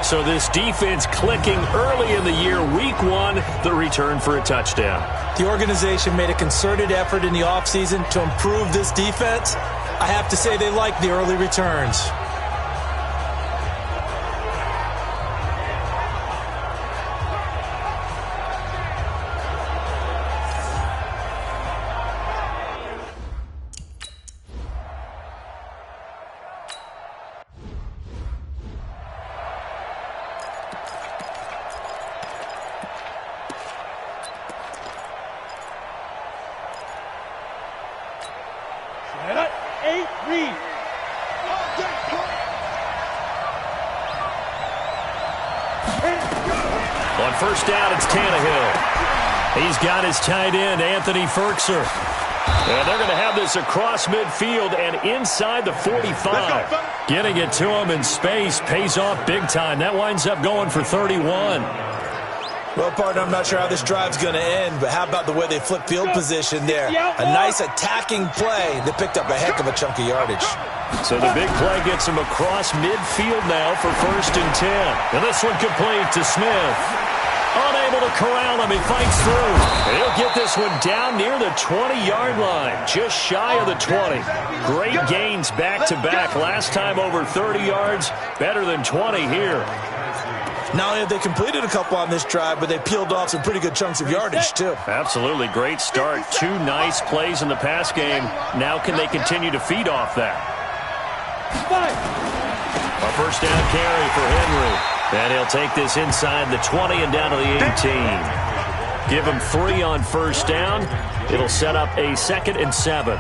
So this defense clicking early in the year, week one, the return for a touchdown. The organization made a concerted effort in the offseason to improve this defense. I have to say they like the early returns. On first down, it's Tannehill. He's got his tight end, Anthony Ferkser. And they're going to have this across midfield and inside the 45. Getting it to him in space pays off big time. That winds up going for 31. Well, partner, I'm not sure how this drive's going to end, but how about the way they flip field position there? A nice attacking play that picked up a heck of a chunk of yardage. So the big play gets him across midfield now for 1st and 10. And this one complete to Smith. Unable to corral him. He fights through. He'll get this one down near the 20-yard line, just shy of the 20. Great gains back-to-back. Last time over 30 yards, better than 20 here. Not only have they completed a couple on this drive, but they peeled off some pretty good chunks of yardage, too. Absolutely. Great start. 2 nice plays in the pass game. Now can they continue to feed off that? A first down carry for Henry. And he'll take this inside the 20 and down to the 18. Give him 3 on first down. It'll set up a 2nd and 7.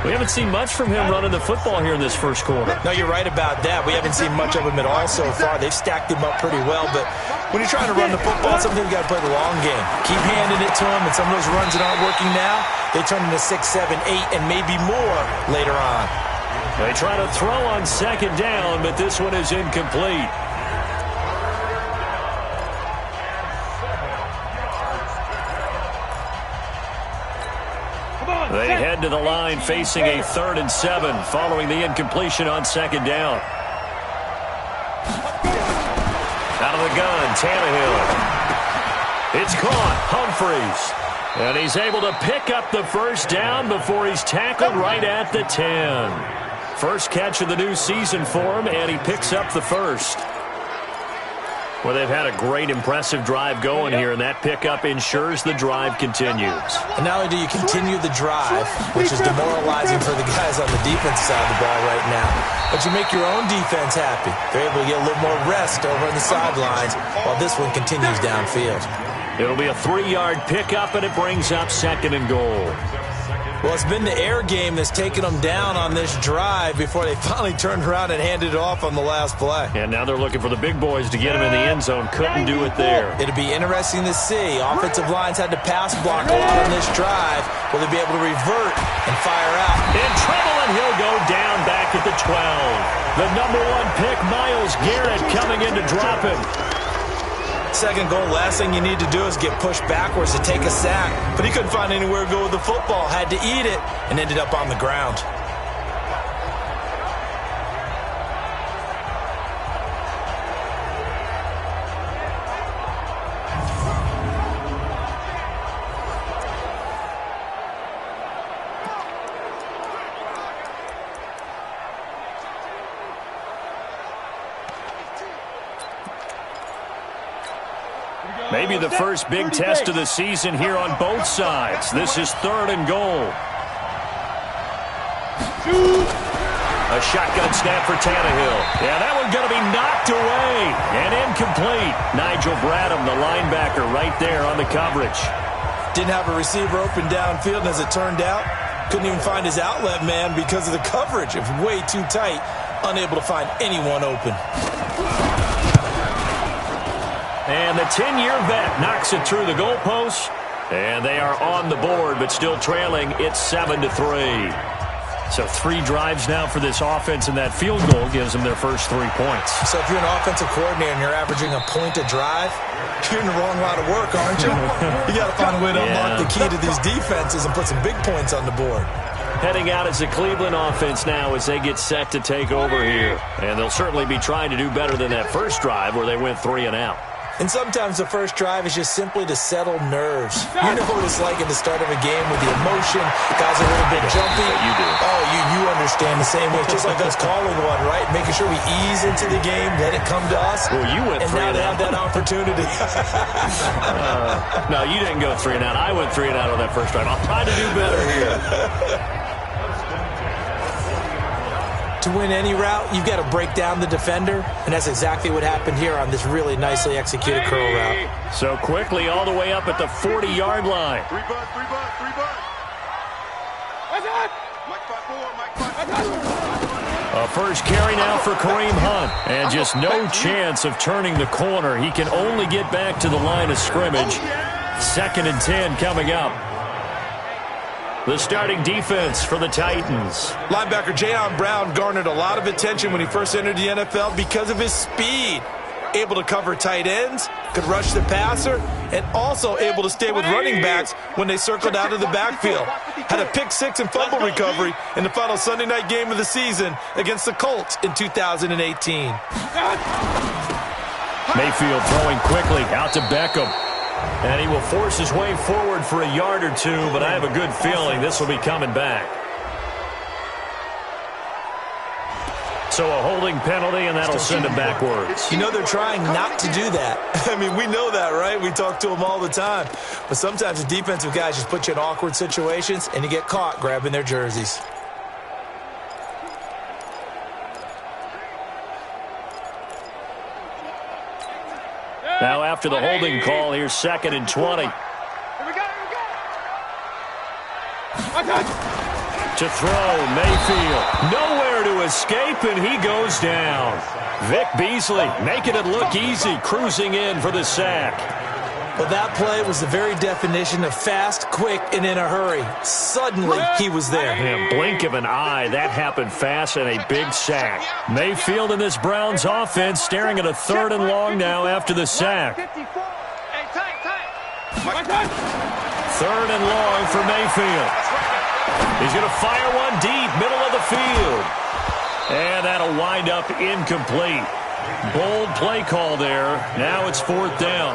We haven't seen much from him running the football here in this first quarter. No, you're right about that. We haven't seen much of him at all so far. They've stacked him up pretty well, but when you're trying to run the football, sometimes you've got to play the long game. Keep handing it to him, and some of those runs that aren't working now, they turn into 6, 7, 8, and maybe more later on. They try to throw on 2nd down, but this one is incomplete. They head to the line facing a 3rd and 7 following the incompletion on 2nd down. Out of the gun, Tannehill. It's caught, Humphries. And he's able to pick up the first down before he's tackled right at the 10. First catch of the new season for him, and he picks up the first. Well, they've had a great, impressive drive going here, and that pickup ensures the drive continues. And not only do you continue the drive, which is demoralizing for the guys on the defense side of the ball right now, but you make your own defense happy. They're able to get a little more rest over on the sidelines while this one continues downfield. It'll be a 3-yard pickup, and it brings up 2nd and goal. Well, it's been the air game that's taken them down on this drive before they finally turned around and handed it off on the last play. And now they're looking for the big boys to get him in the end zone. Couldn't do it there. It'll be interesting to see. Offensive lines had to pass block a lot on this drive. Will they be able to revert and fire out? In trouble, and he'll go down back at the 12. The number 1 pick, Myles Garrett, coming in to drop him. 2nd goal, last thing you need to do is get pushed backwards to take a sack. But he couldn't find anywhere to go with the football, had to eat it, and ended up on the ground. Maybe the first big test of the season here on both sides. This is 3rd and goal. A shotgun snap for Tannehill. Yeah, that one's going to be knocked away and incomplete. Nigel Bradham, the linebacker, right there on the coverage. Didn't have a receiver open downfield, and as it turned out, couldn't even find his outlet man because of the coverage. It was way too tight, unable to find anyone open. And the 10-year vet knocks it through the goalpost. And they are on the board, but still trailing. It's 7-3. So 3 drives now for this offense, and that field goal gives them their first 3 points. So if you're an offensive coordinator and you're averaging a point a drive, you're in the wrong line of work, aren't you? You got to find a way to unlock the key to these defenses and put some big points on the board. heading out as the Cleveland offense now as they get set to take over here. And they'll certainly be trying to do better than that first drive where they went 3 and out. And sometimes the first drive is just simply to settle nerves. You know what it's like at the start of a game with the emotion. Guys are a little bit jumpy. You do. Oh, you understand the same way. It's just like us calling one, right? Making sure we ease into the game, let it come to us. Well, you went 3 and out. And now they have that opportunity. No, you didn't go 3 and out. I went 3 and out on that first drive. I'll try to do better here. To win any route, you've got to break down the defender, and that's exactly what happened here on this really nicely executed curl route. So quickly all the way up at the 40-yard line. 3 bucks. A first carry now for Kareem Hunt. And just no chance of turning the corner. He can only get back to the line of scrimmage. 2nd and 10 coming up. The starting defense for the Titans. Linebacker Jayon Brown garnered a lot of attention when he first entered the NFL because of his speed. Able to cover tight ends, could rush the passer, and also able to stay with running backs when they circled out of the backfield. Had a pick six and fumble recovery in the final Sunday night game of the season against the Colts in 2018. Mayfield throwing quickly out to Beckham. And he will force his way forward for a yard or two, but I have a good feeling this will be coming back. So a holding penalty, and that'll send him backwards. You know they're trying not to do that. I mean, we know that, right? We talk to them all the time. But sometimes the defensive guys just put you in awkward situations, and you get caught grabbing their jerseys. Now after the holding call, here's 2nd and 20. To throw, Mayfield. Nowhere to escape, and he goes down. Vic Beasley making it look easy, cruising in for the sack. Well, that play was the very definition of fast, quick, and in a hurry. Suddenly, he was there. Man, blink of an eye, that happened fast and a big sack. Mayfield in this Browns offense staring at a 3rd and long now after the sack. 3rd and long for Mayfield. He's going to fire one deep, middle of the field. And that'll wind up incomplete. Bold play call there. Now it's 4th down.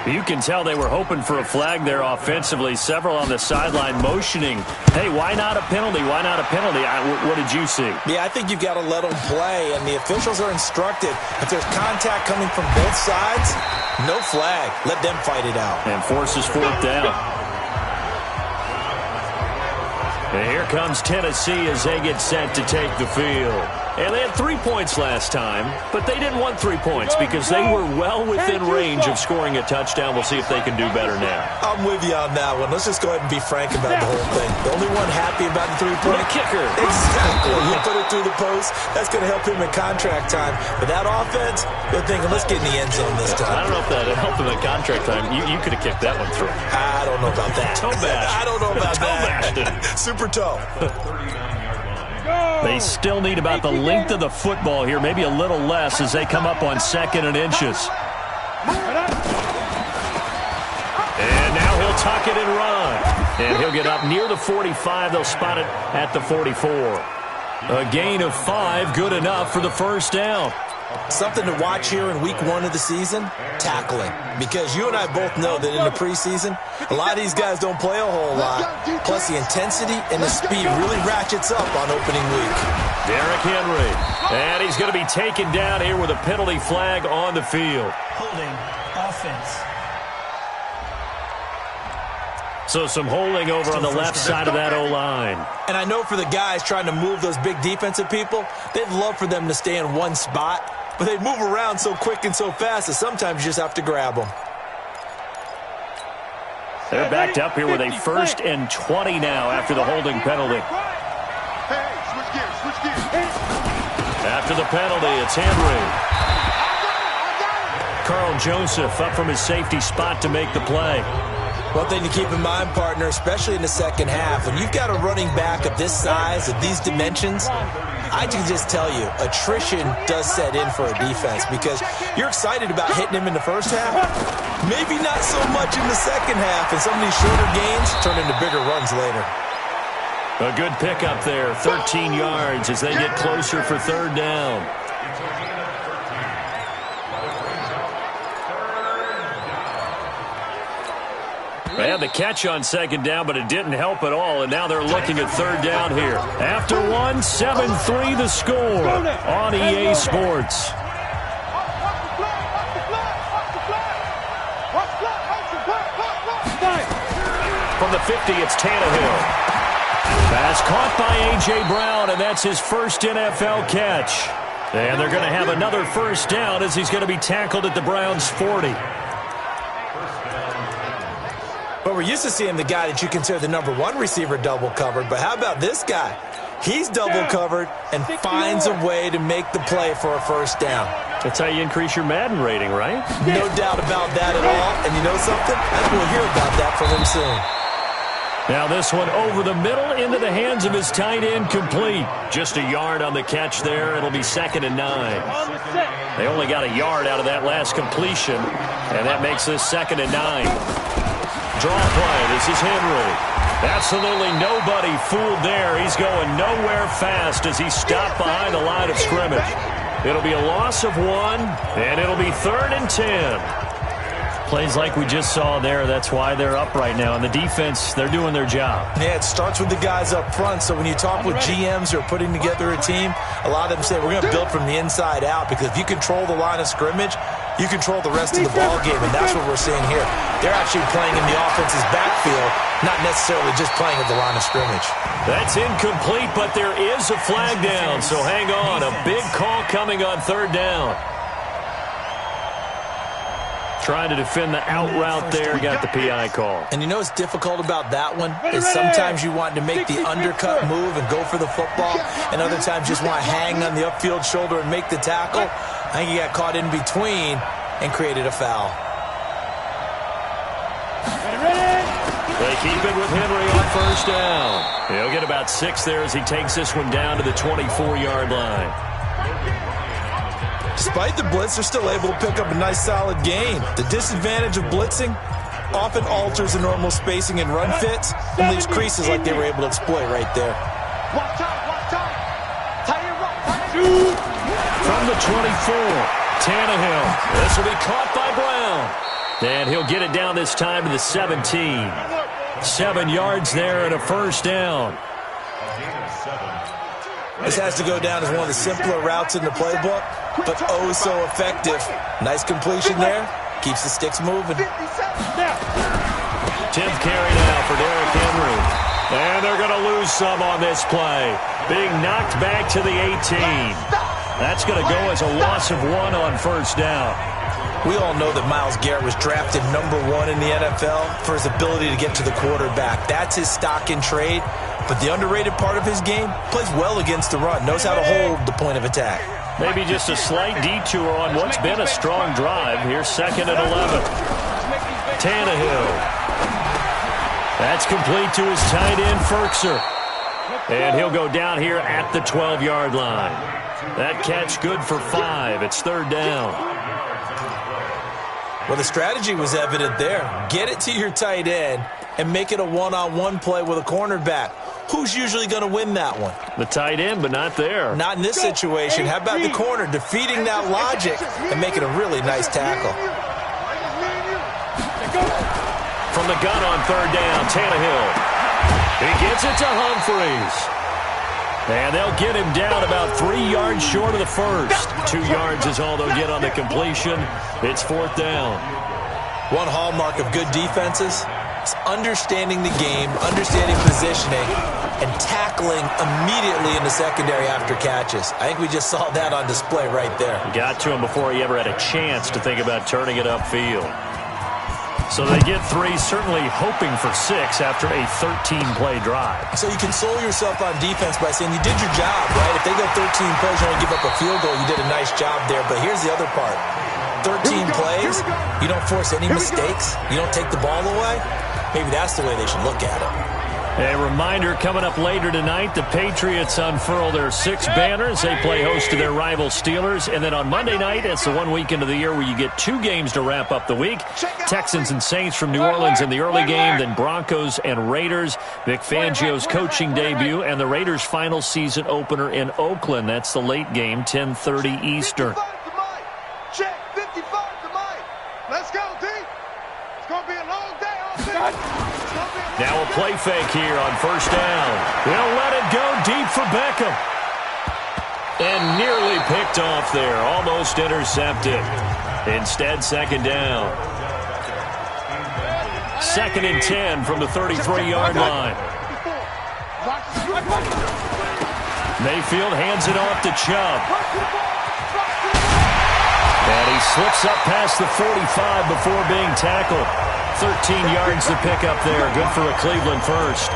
You can tell they were hoping for a flag there offensively. Several on the sideline motioning. Hey, why not a penalty? Why not a penalty? What did you see? Yeah, I think you've got to let them play, and the officials are instructed. If there's contact coming from both sides, no flag. Let them fight it out. And forces 4th down. And here comes Tennessee as they get set to take the field. And they had 3 points last time, but they didn't want 3 points because they were well within range of scoring a touchdown. We'll see if they can do better now. I'm with you on that one. Let's just go ahead and be frank about the whole thing. The only one happy about the 3-point kicker. Exactly. You put it through the post. That's going to help him in contract time. But that offense, they're thinking, let's get in the end zone this time. I don't know if that helped him in contract time. You could have kicked that one through. I don't know about that. Toe bash. I don't know about that. Super toe. They still need about the length of the football here, maybe a little less as they come up on 2nd and inches. And now he'll tuck it and run. And he'll get up near the 45. They'll spot it at the 44. A gain of 5, good enough for the 1st down. Something to watch here in week 1 of the season, tackling. Because you and I both know that in the preseason, a lot of these guys don't play a whole lot. Plus the intensity and the speed really ratchets up on opening week. Derrick Henry. And he's going to be taken down here with a penalty flag on the field. Holding offense. So some holding over on the left side of that O-line. And I know for the guys trying to move those big defensive people, they'd love for them to stay in one spot. But they move around so quick and so fast that sometimes you just have to grab them. They're backed up here with a 1st and 20 now after the holding penalty. After the penalty, it's Henry. Carl Joseph up from his safety spot to make the play. One thing to keep in mind, partner, especially in the second half, when you've got a running back of this size, of these dimensions, I can just tell you, attrition does set in for a defense because you're excited about hitting him in the first half. Maybe not so much in the second half, and some of these shorter gains turn into bigger runs later. A good pickup there, 13 yards as they get closer for third down. They had the catch on second down, but it didn't help at all, and now they're looking at third down here. After 7-3 the score on EA Sports. From the 50, it's Tannehill. Pass caught by A.J. Brown, and that's his first NFL catch. And they're going to have another first down as he's going to be tackled at the Browns' 40. But we're used to seeing the guy that you consider the number one receiver double covered, but how about this guy? He's double covered and finds a way to make the play for a first down. That's how you increase your Madden rating, right? No doubt about that at all. And you know something? I think we'll hear about that from him soon. Now this one over the middle into the hands of his tight end, complete. Just a yard on the catch there. It'll be 2nd and 9. They only got a yard out of that last completion, and that makes this 2nd and 9. Draw play. This is Henry. Absolutely nobody fooled there. He's going nowhere fast as he stopped behind the line of scrimmage. It'll be a loss of 1, and it'll be 3rd and 10. Plays like we just saw there, that's why they're up right now. And the defense, they're doing their job. Yeah, it starts with the guys up front. So when you talk with GMs who are putting together a team, a lot of them say we're going to build from the inside out, because if you control the line of scrimmage, you control the rest of the ball game, and that's what we're seeing here. They're actually playing in the offense's backfield, not necessarily just playing at the line of scrimmage. That's incomplete, but there is a flag down, so hang on. A big call coming on 3rd down. Trying to defend the out route there, got the PI call. And you know what's difficult about that one is sometimes you want to make the undercut move and go for the football, and other times just want to hang on the upfield shoulder and make the tackle. I think he got caught in between and created a foul. They keep it with Henry on first down. He'll get about 6 there as he takes this one down to the 24-yard line. Despite the blitz, they're still able to pick up a nice, solid gain. The disadvantage of blitzing often alters the normal spacing and run fits and leaves creases like they were able to exploit right there. From the 24, Tannehill. This will be caught by Brown. And he'll get it down this time to the 17. 7 yards there and a first down. This has to go down as one of the simpler routes in the playbook, but oh so effective. Nice completion there. Keeps the sticks moving. 10th carry now for Derrick Henry. And they're going to lose some on this play. Being knocked back to the 18. That's going to go as a loss of 1 on first down. We all know that Myles Garrett was drafted number 1 in the NFL for his ability to get to the quarterback. That's his stock in trade. But the underrated part of his game, plays well against the run, knows how to hold the point of attack. Maybe just a slight detour on what's been a strong drive. Here's 2nd and 11. Tannehill. That's complete to his tight end, Ferkser. And he'll go down here at the 12-yard line. That catch good for 5. It's 3rd down. Well, the strategy was evident there. Get it to your tight end and make it a one-on-one play with a cornerback. Who's usually going to win that one? The tight end, but not there. Not in this situation. How about the corner defeating that logic and making a really nice tackle? From the gun on 3rd down, Tannehill. He gets it to Humphreys. And they'll get him down about 3 yards short of the first. 2 yards is all they'll get on the completion. It's 4th down. One hallmark of good defenses is understanding the game, understanding positioning, and tackling immediately in the secondary after catches. I think we just saw that on display right there. Got to him before he ever had a chance to think about turning it upfield. So they get 3, certainly hoping for 6 after a 13-play drive. So you console yourself on defense by saying you did your job, right? If they go 13 plays, you only give up a field goal, you did a nice job there. But here's the other part. 13 plays, you don't force any mistakes, you don't take the ball away. Maybe that's the way they should look at it. A reminder coming up later tonight, the Patriots unfurl their 6 banners. They play host to their rival Steelers. And then on Monday night, it's the one weekend of the year where you get 2 games to wrap up the week. Texans and Saints from New Orleans in the early game, then Broncos and Raiders. Vic Fangio's coaching debut and the Raiders' final season opener in Oakland. That's the late game, 10:30 Eastern. Check 55 to Mike. Let's go, D. It's going to be a long day on Now a play fake here on first down. They'll let it go deep for Beckham. And nearly picked off there. Almost intercepted. Instead, second down. 2nd and 10 from the 33-yard line. Mayfield hands it off to Chubb. And he slips up past the 45 before being tackled. 13 yards to pick up there. Good for a Cleveland first.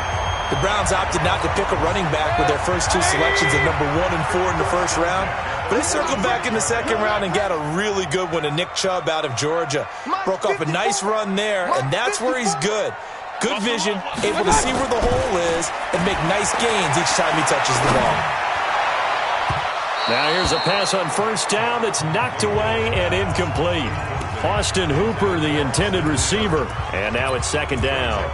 The Browns opted not to pick a running back with their first 2 selections at number 1 and 4 in the first round. But they circled back in the second round and got a really good one to Nick Chubb out of Georgia. Broke off a nice run there, and that's where he's good. Good vision, able to see where the hole is, and make nice gains each time he touches the ball. Now here's a pass on first down that's knocked away and incomplete. Austin Hooper, the intended receiver. And now it's second down.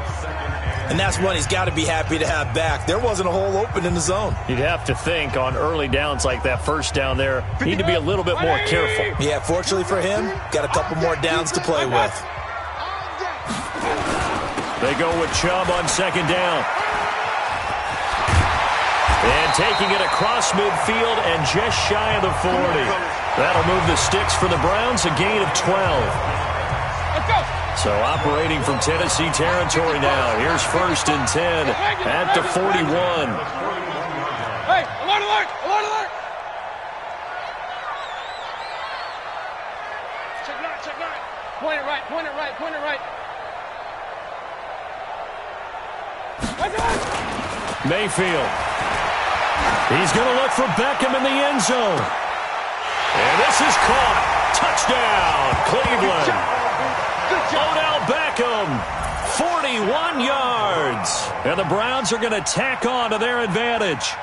And that's one he's got to be happy to have back. There wasn't a hole open in the zone. You'd have to think on early downs like that first down there, need to be a little bit more careful. Yeah, fortunately for him, got a couple more downs to play with. They go with Chubb on second down. And taking it across midfield and just shy of the 40. That'll move the sticks for the Browns, a gain of 12. Let's go. So operating from Tennessee territory now. Here's 1st and 10 at the 41. Hey, alert, alert, alert, alert. Check 9, check 9. Point it right, point it right, point it right. Mayfield. He's going to look for Beckham in the end zone. And this is caught. Touchdown, Cleveland. Odell Beckham, 41 yards. And the Browns are going to tack on to their advantage.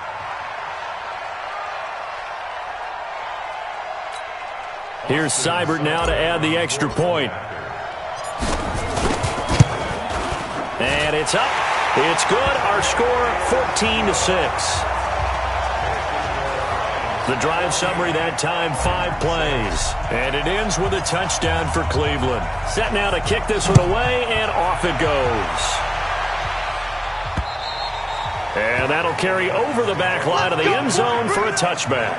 Here's Seibert now to add the extra point. And it's up. It's good. Our score, 14-6. The drive summary that time, 5 plays. And it ends with a touchdown for Cleveland. Set now to kick this one away, and off it goes. And that'll carry over the back line of the end zone for a touchback.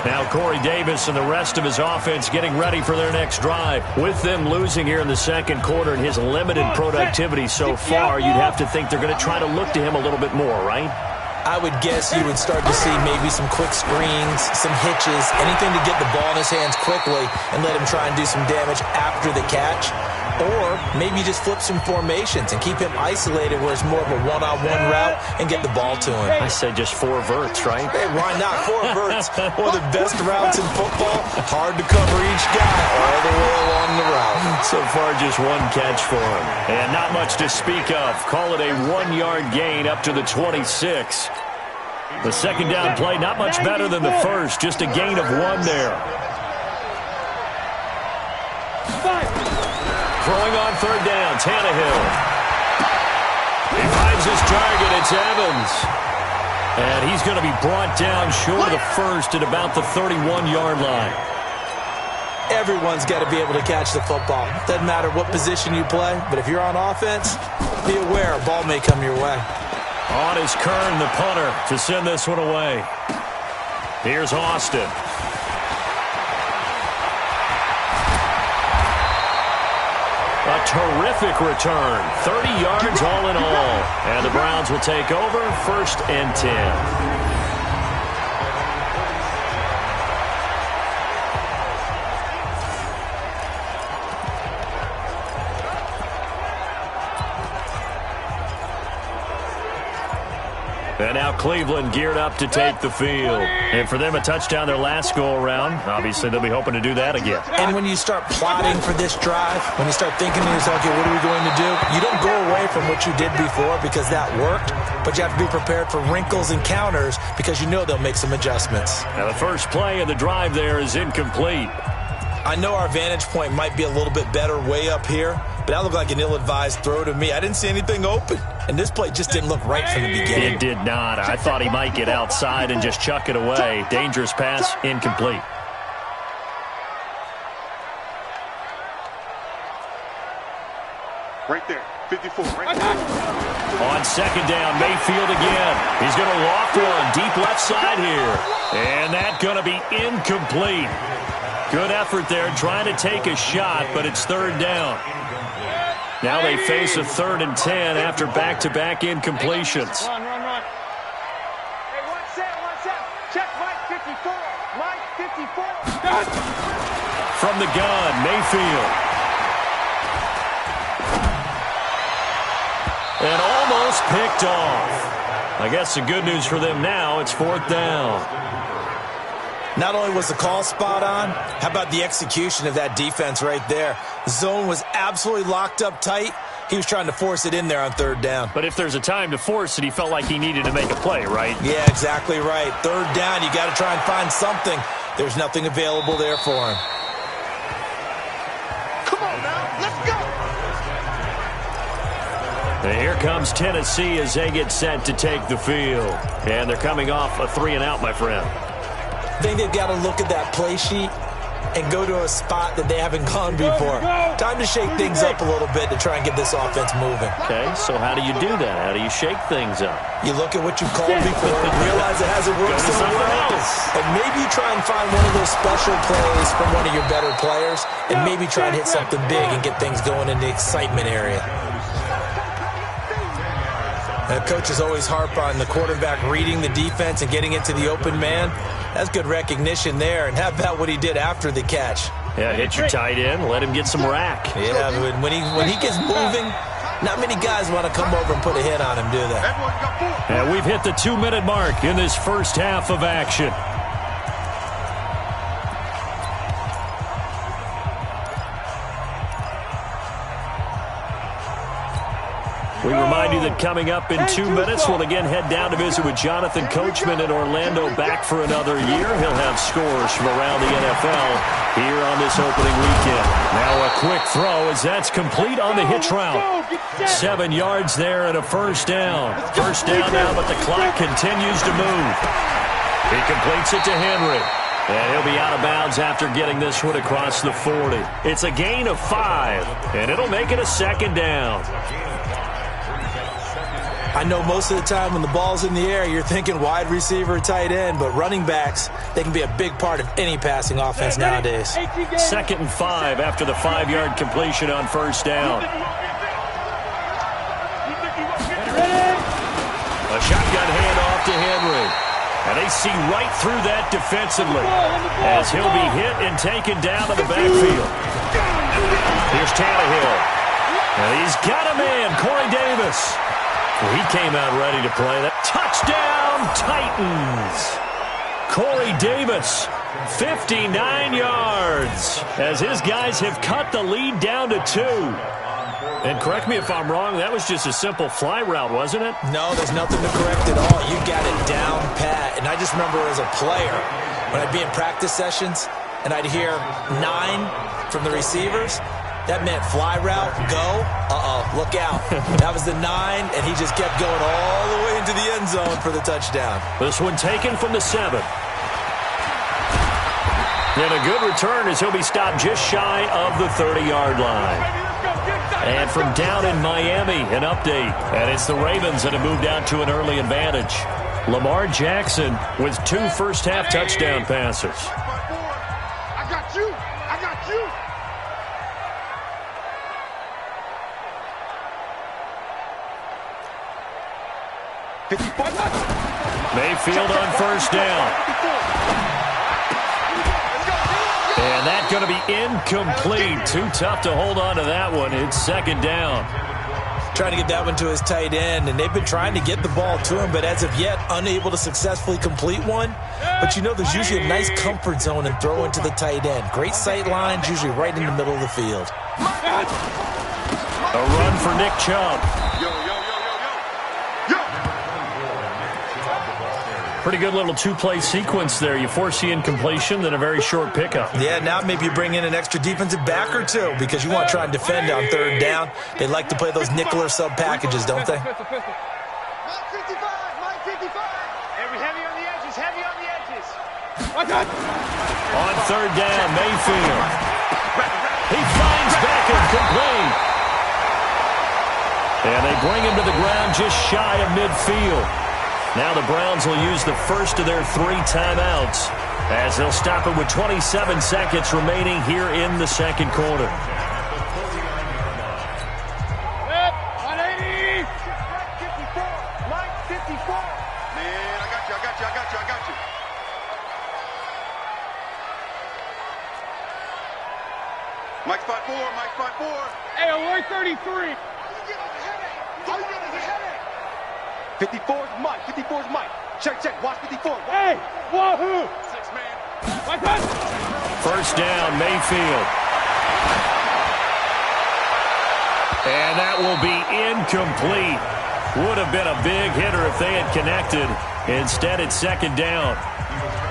Now Corey Davis and the rest of his offense getting ready for their next drive. With them losing here in the second quarter and his limited productivity so far, you'd have to think they're going to try to look to him a little bit more, right? I would guess you would start to see maybe some quick screens, some hitches, anything to get the ball in his hands quickly and let him try and do some damage after the catch. Or maybe just flip some formations and keep him isolated where it's more of a one-on-one route and get the ball to him. I said just 4 verts, right? Hey, why not? 4 verts. One of the best routes in football. Hard to cover each guy all the way along the route. So far, just 1 catch for him. And not much to speak of. Call it a 1-yard gain up to the 26. The second down play, not much better than the first. Just a gain of 1 there. Throwing on third down, Tannehill. He finds his target, it's Evans. And he's going to be brought down short of the first at about the 31-yard line. Everyone's got to be able to catch the football. Doesn't matter what position you play, but if you're on offense, be aware a ball may come your way. On is Kern, the punter, to send this one away. Here's Austin. A terrific return. 30 yards all in all. And the Browns will take over, 1st and 10. And now Cleveland geared up to take the field. And for them, a touchdown their last go-around. Obviously, they'll be hoping to do that again. And when you start plotting for this drive, when you start thinking to yourself, okay, what are we going to do? You don't go away from what you did before because that worked, but you have to be prepared for wrinkles and counters because you know they'll make some adjustments. Now, the first play of the drive there is incomplete. I know our vantage point might be a little bit better way up here, but that looked like an ill-advised throw to me. I didn't see anything open, and this play just didn't look right from the beginning. It did not. I thought he might get outside and just chuck it away. Dangerous pass, incomplete. Right there, 54, right there. On second down, Mayfield again. He's going to loft one deep left side here. And that's going to be incomplete. Good effort there trying to take a shot, but it's third down. Now they face a 3rd and 10 after back-to-back incompletions. Run. Hey, one set. Check Mike 54. Mike 54. From the gun, Mayfield. And almost picked off. I guess the good news for them now, it's 4th down. Not only was the call spot on, how about the execution of that defense right there? The zone was absolutely locked up tight. He was trying to force it in there on 3rd down. But if there's a time to force it, he felt like he needed to make a play, right? Yeah, exactly right. 3rd down, you got to try and find something. There's nothing available there for him. Come on now, let's go. And here comes Tennessee as they get set to take the field. And they're coming off a 3-and-out, my friend. I think they've got to look at that play sheet and go to a spot that they haven't gone before. Time to shake things up a little bit to try and get this offense moving. Okay, so how do you do that? How do you shake things up? You look at what you called before and realize it hasn't worked so well. And maybe you try and find one of those special plays from one of your better players and maybe try and hit something big and get things going in the excitement area. The coaches always harp on the quarterback reading the defense and getting into the open man. That's good recognition there. And how about what he did after the catch? Yeah, hit your tight end, let him get some rack. Yeah, but when he gets moving, not many guys want to come over and put a hit on him, do they? And we've hit the 2-minute mark in this first half of action. We remind you that coming up in 2 minutes, we'll again head down to visit with Jonathan Coachman in Orlando, back for another year. He'll have scores from around the NFL here on this opening weekend. Now a quick throw as that's complete on the hitch route. 7 yards there and a first down. First down now, but the clock continues to move. He completes it to Henry. And he'll be out of bounds after getting this one across the 40. It's a gain of 5, and it'll make it a second down. I know most of the time when the ball's in the air, you're thinking wide receiver, tight end, but running backs, they can be a big part of any passing offense nowadays. 2nd and 5 after the 5-yard completion on first down. A shotgun handoff to Henry. And they see right through that defensively as he'll be hit and taken down to the backfield. Here's Tannehill. And he's got a man, Corey Davis. He came out ready to play that. Touchdown, Titans. Corey Davis, 59 yards, as his guys have cut the lead down to 2. And correct me if I'm wrong, that was just a simple fly route, wasn't it? No, there's nothing to correct at all. You got it down pat. And I just remember as a player, when I'd be in practice sessions, and I'd hear 9 from the receivers, that meant fly route, go, look out. That was the 9, and he just kept going all the way into the end zone for the touchdown. This one taken from the 7. And a good return as he'll be stopped just shy of the 30-yard line. And from down in Miami, an update. And it's the Ravens that have moved out to an early advantage. Lamar Jackson with 2 first-half touchdown passes. I got you. I got you. Mayfield on first down. And that's going to be incomplete. Too tough to hold on to that one. It's second down. trying to get that one to his tight end, and they've been trying to get the ball to him, but as of yet, unable to successfully complete one. But you know there's usually a nice comfort zone and throw into the tight end. Great sight lines, usually right in the middle of the field. A run for Nick Chubb. Pretty good little two-play sequence there. You force the incompletion, then a very short pickup. Yeah, now maybe you bring in an extra defensive back or two because you want to try and defend on third down. They like to play those nickel or sub packages, don't they? Mike 55, Mike 55. Heavy on the edges, heavy on the edges. On third down, Mayfield. He finds Beckham complete. And they bring him to the ground just shy of midfield. Now the Browns will use the first of their 3 timeouts as they'll stop it with 27 seconds remaining here in the second quarter. Yep, 180. Mike 54. Man, I got you. Mike's 5'4", Mike's 5'4". Hey, alert 33. 54's Mike. 54's Mike. Check. Watch 54. Hey! Wahoo! 6 man. First down, Mayfield. And that will be incomplete. Would have been a big hitter if they had connected. Instead, it's second down.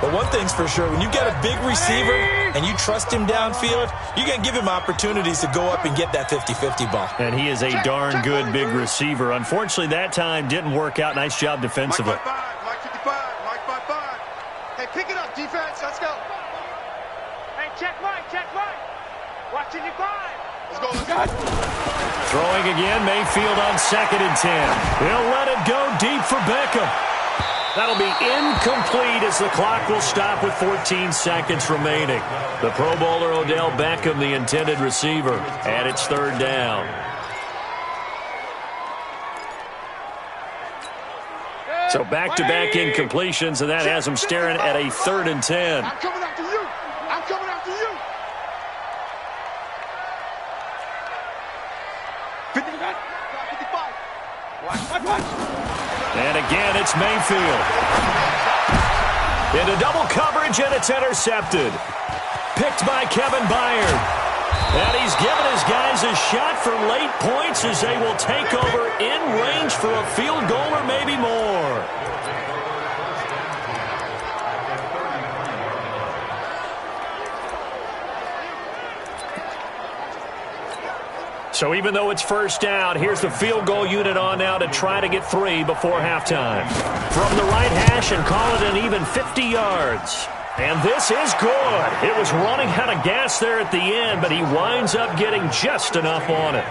But one thing's for sure, when you get a big receiver and you trust him downfield, you can give him opportunities to go up and get that 50-50 ball. And he is a darn good big receiver. Unfortunately, that time didn't work out. Nice job defensively. Mike 55, Mike 55. Hey, pick it up, defense. Let's go. Hey, check Mike. Watch 55. Let's go. Throwing again, Mayfield on 2nd and 10. He'll let it go deep for Beckham. That'll be incomplete as the clock will stop with 14 seconds remaining. The Pro Bowler Odell Beckham, the intended receiver, and it's third down. So back-to-back incompletions, and that has him staring at a 3rd and 10. I'm coming after you. And again, it's Mayfield. Into double coverage, and it's intercepted. Picked by Kevin Byard. And he's given his guys a shot for late points as they will take over in range for a field goal or maybe more. So even though it's first down, here's the field goal unit on now to try to get 3 before halftime. From the right hash and call it an even 50 yards. And this is good. It was running out of gas there at the end, but he winds up getting just enough on it.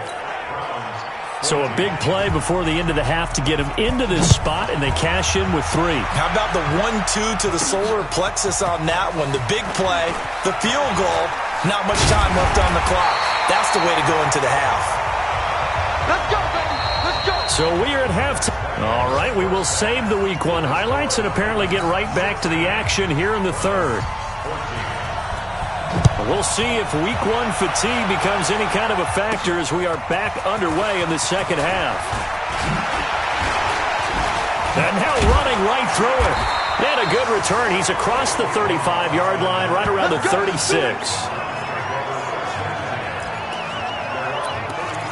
So a big play before the end of the half to get him into this spot, and they cash in with 3. How about the 1-2 to the solar plexus on that one? The big play, the field goal, not much time left on the clock. That's the way to go into the half. Let's go, baby. Let's go. So we are at halftime. All right, we will save the Week 1 highlights and apparently get right back to the action here in the third. We'll see if Week 1 fatigue becomes any kind of a factor as we are back underway in the second half. And now running right through it. And a good return. He's across the 35-yard line, right around the 36.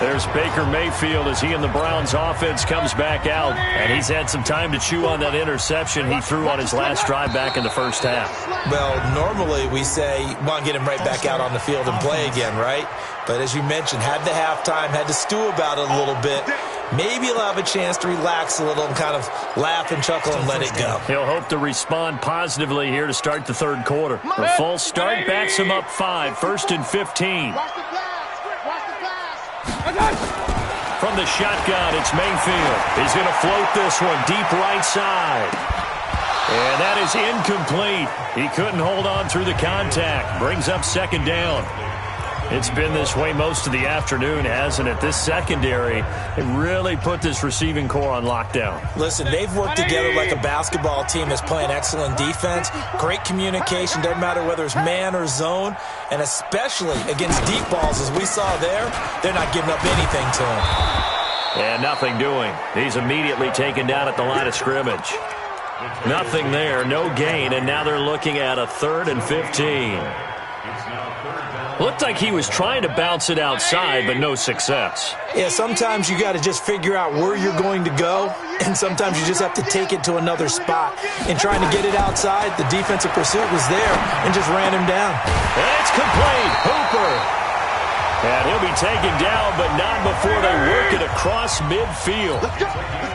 There's Baker Mayfield as he and the Browns offense comes back out. And he's had some time to chew on that interception he threw on his last drive back in the first half. Well, normally we say, want to get him right back out on the field and play again, right? But as you mentioned, had the halftime, had to stew about it a little bit. Maybe he'll have a chance to relax a little and kind of laugh and chuckle and let it go. He'll hope to respond positively here to start the third quarter. The false start backs him up 5, 1st and 15. Watch the pass. From the shotgun, it's Mayfield. He's going to float this one deep right side. And that is incomplete. He couldn't hold on through the contact. Brings up second down. It's been this way most of the afternoon, hasn't it? This secondary, it really put this receiving core on lockdown. Listen, they've worked together like a basketball team that's playing excellent defense. Great communication, doesn't matter whether it's man or zone. And especially against deep balls, as we saw there, they're not giving up anything to them. And nothing doing. He's immediately taken down at the line of scrimmage. Nothing there, no gain, and now they're looking at a 3rd and 15. Looked like he was trying to bounce it outside, but no success. Yeah, sometimes you got to just figure out where you're going to go, and sometimes you just have to take it to another spot. And trying to get it outside, the defensive pursuit was there and just ran him down. And it's complete. Hooper. And he'll be taken down, but not before they work it across midfield.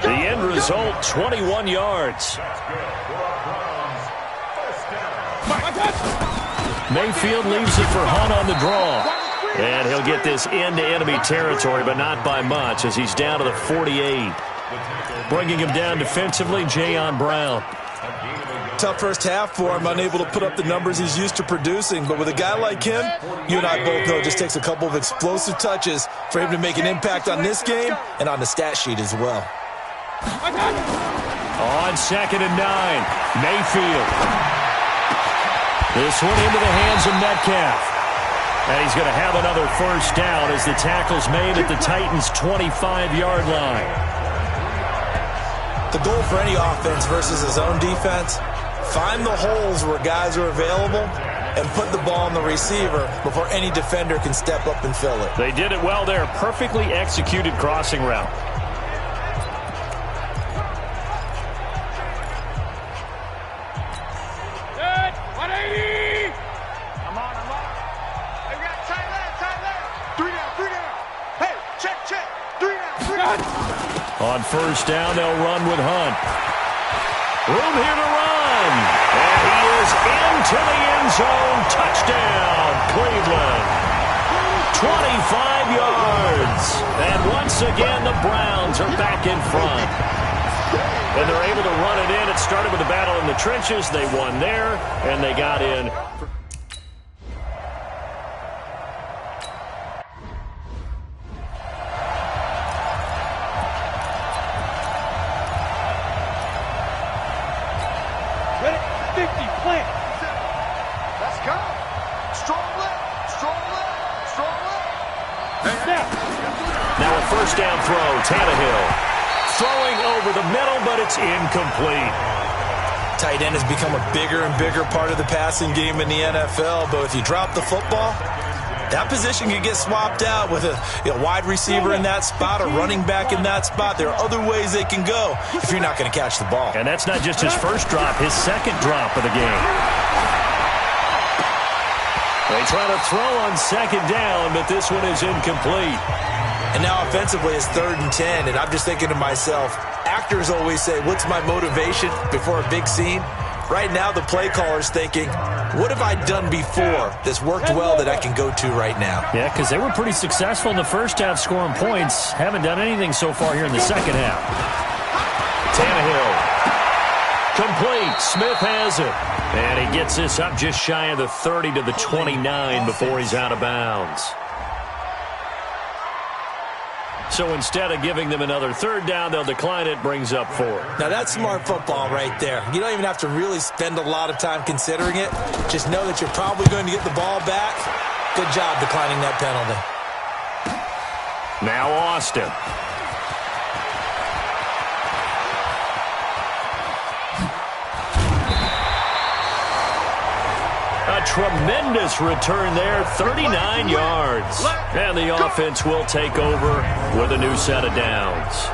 The end result, 21 yards. Mayfield leaves it for Hunt on the draw. And he'll get this into enemy territory, but not by much, as he's down to the 48. Bringing him down defensively, Jayon Brown. Tough first half for him, unable to put up the numbers he's used to producing. But with a guy like him, you and I both know it just takes a couple of explosive touches for him to make an impact on this game and on the stat sheet as well. On 2nd and 9, Mayfield. This one into the hands of Metcalf. And he's going to have another first down as the tackle's made at the Titans' 25-yard line. The goal for any offense versus his own defense, find the holes where guys are available and put the ball on the receiver before any defender can step up and fill it. They did it well there. Perfectly executed crossing route. On first down, they'll run with Hunt. Room here to run. And he is into the end zone. Touchdown, Cleveland. 25 yards. And once again, the Browns are back in front. And they're able to run it in. It started with a battle in the trenches. They won there, and they got in. First down throw, Tannehill. Throwing over the middle, but it's incomplete. Tight end has become a bigger and bigger part of the passing game in the NFL, but if you drop the football, that position can get swapped out with a wide receiver in that spot, a running back in that spot. There are other ways they can go if you're not going to catch the ball. And that's not just his first drop, his second drop of the game. They try to throw on second down, but this one is incomplete. And now offensively it's 3rd and 10, and I'm just thinking to myself, actors always say, what's my motivation before a big scene? Right now the play caller's thinking, what have I done before that's worked well that I can go to right now? Yeah, because they were pretty successful in the first half scoring points. Haven't done anything so far here in the second half. Tannehill. Complete. Smith has it. And he gets this up just shy of the 30 to the 29 before he's out of bounds. So instead of giving them another third down, they'll decline it, brings up 4. Now that's smart football right there. You don't even have to really spend a lot of time considering it. Just know that you're probably going to get the ball back. Good job declining that penalty. Now Austin. A tremendous return there, 39 yards. And the offense will take over with a new set of downs.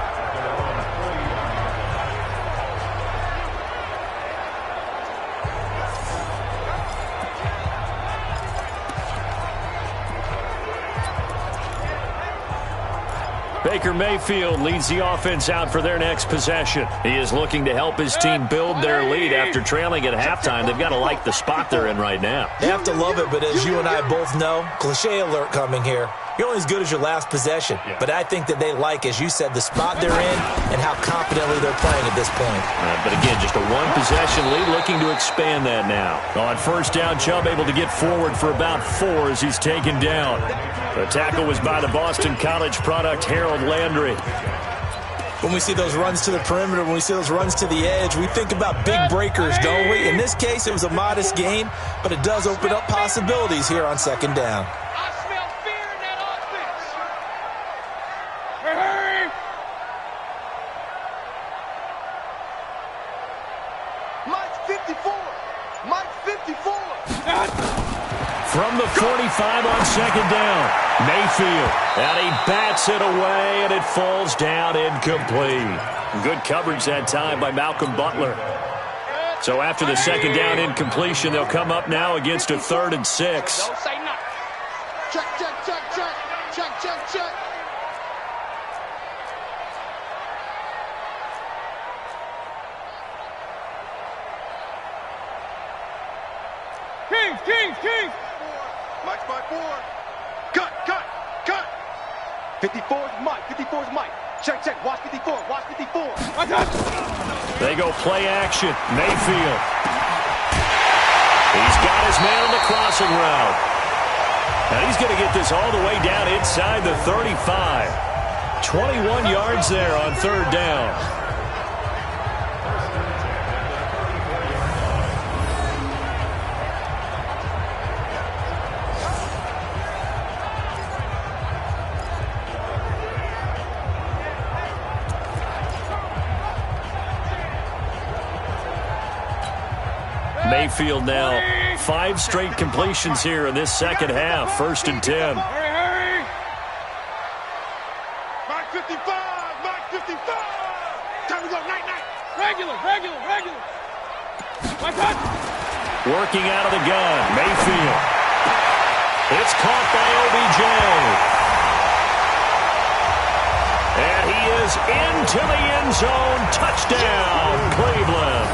Baker Mayfield leads the offense out for their next possession. He is looking to help his team build their lead after trailing at halftime. They've got to like the spot they're in right now. They have to love it, but as you and I both know, cliche alert coming here. You're only as good as your last possession. But I think that they like, as you said, the spot they're in and how confidently they're playing at this point. But again, just a one-possession lead, looking to expand that now. On first down, Chubb able to get forward for about 4 as he's taken down. The tackle was by the Boston College product, Harold Landry. When we see those runs to the perimeter, when we see those runs to the edge, we think about big breakers, don't we? In this case, it was a modest gain, but it does open up possibilities here on second down. I smell fear in that offense. Hurry! from the 45 on second down. Mayfield, and he bats it away, and it falls down incomplete. Good coverage that time by Malcolm Butler. So after the second down incompletion, they'll come up now against a 3rd and 6. Don't say nothing. Check, check, check, check. Check, check, check. Kings. Mike's by 4. Cut. 54's Mike. Check. Watch 54. They go play action. Mayfield. He's got his man on the crossing route. And he's going to get this all the way down inside the 35. 21 yards there on 3rd down. Mayfield now 5 straight completions here in this second half. 1st and 10. Hurry. Mike 55. Time to go. Night. Regular. My touch. Working out of the gun. Mayfield. It's caught by OBJ. And he is into the end zone. Touchdown, Cleveland.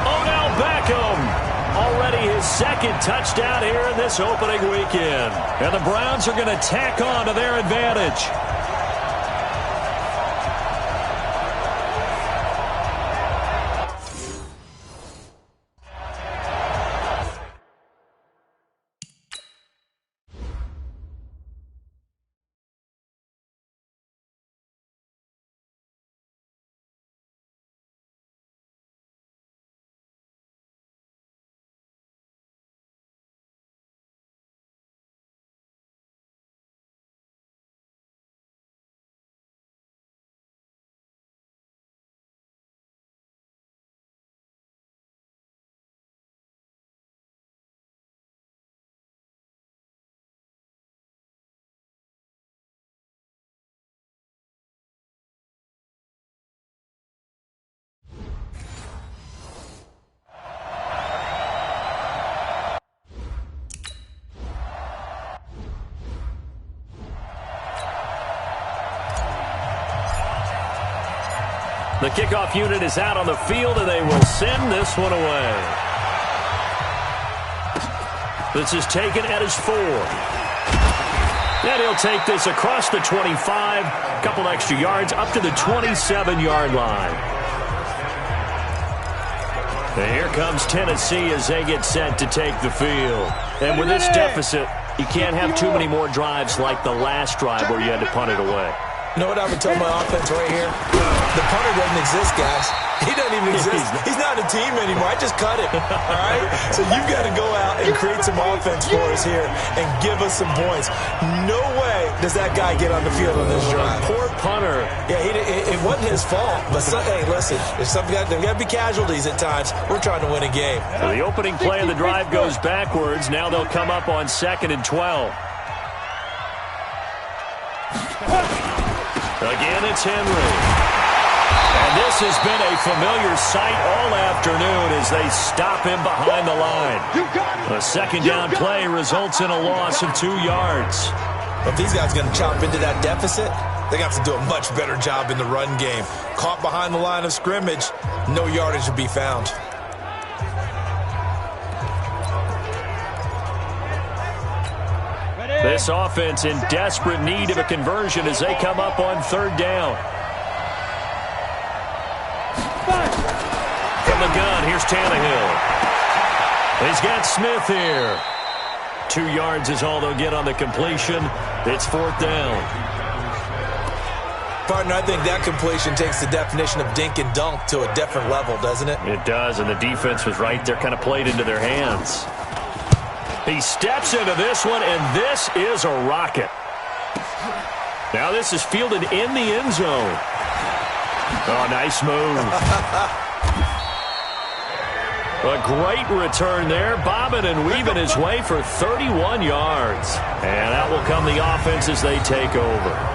Odell Beckham, already his 2nd touchdown here in this opening weekend. And the Browns are going to tack on to their advantage. The kickoff unit is out on the field, and they will send this one away. This is taken at his 4. And he'll take this across the 25, a couple extra yards, up to the 27-yard line. And here comes Tennessee as they get set to take the field. And with this deficit, you can't have too many more drives like the last drive where you had to punt it away. You know what I would tell my offense right here? The punter doesn't exist, guys. He doesn't even exist. He's not a team anymore. I just cut it, all right? So you've got to go out and create some offense for us here and give us some points. No way does that guy get on the field on this drive. Poor punter. Yeah, it wasn't his fault. But, hey, listen, there's got to be casualties at times. We're trying to win a game. So the opening play of the drive goes backwards. Now they'll come up on 2nd and 12. Again, it's Henry. And this has been a familiar sight all afternoon as they stop him behind the line. A 2nd down play results in a loss of 2 yards. If these guys are going to chop into that deficit, they got to do a much better job in the run game. Caught behind the line of scrimmage, no yardage to be found. This offense in desperate need of a conversion as they come up on 3rd down. From the gun, here's Tannehill. He's got Smith here. 2 yards is all they'll get on the completion. It's 4th down. Partner, I think that completion takes the definition of dink and dunk to a different level, doesn't it? It does, and the defense was right there, kind of played into their hands. He steps into this one, and this is a rocket. Now this is fielded in the end zone. Oh, nice move. A great return there, bobbing and weaving his way for 31 yards. And out will come the offense as they take over.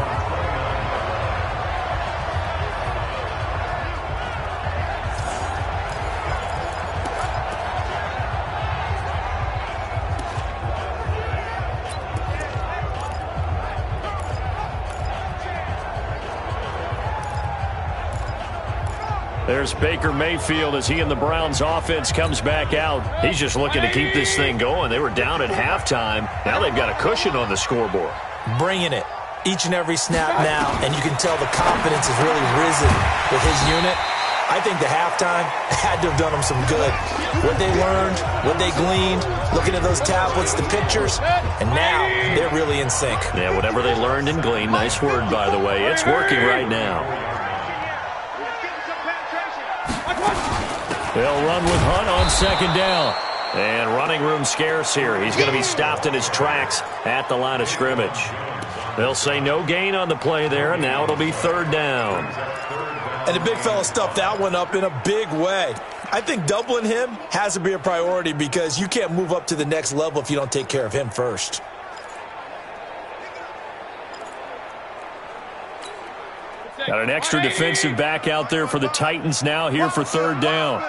There's Baker Mayfield as he and the Browns offense comes back out. He's just looking to keep this thing going. They were down at halftime. Now they've got a cushion on the scoreboard. Bringing it each and every snap now, and you can tell the confidence has really risen with his unit. I think the halftime had to have done them some good. What they learned, what they gleaned, looking at those tablets, the pictures, and now they're really in sync. Yeah, whatever they learned and gleaned, nice word, by the way. It's working right now. They'll run with Hunt on second down. And running room scarce here. He's going to be stopped in his tracks at the line of scrimmage. They'll say no gain on the play there, and now it'll be third down. And the big fella stuffed that one up in a big way. I think doubling him has to be a priority because you can't move up to the next level if you don't take care of him first. Got an extra defensive back out there for the Titans now here for third down.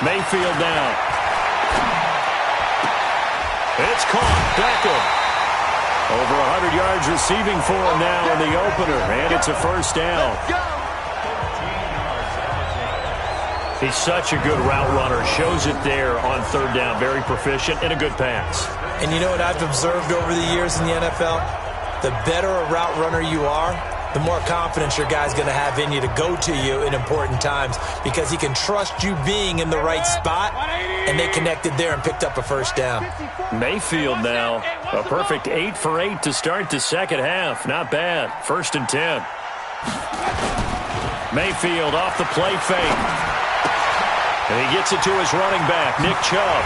Mayfield down. It's caught. Beckham. Over 100 yards receiving for him now in the opener. And it's a first down. He's such a good route runner. Shows it there on third down. Very proficient and a good pass. And you know what I've observed over the years in the NFL? The better a route runner you are, the more confidence your guy's going to have in you to go to you in important times because he can trust you being in the right spot, and they connected there and picked up a first down. Mayfield now, a perfect 8 for 8 to start the second half. Not bad. 1st and 10. Mayfield off the play fake. And he gets it to his running back, Nick Chubb.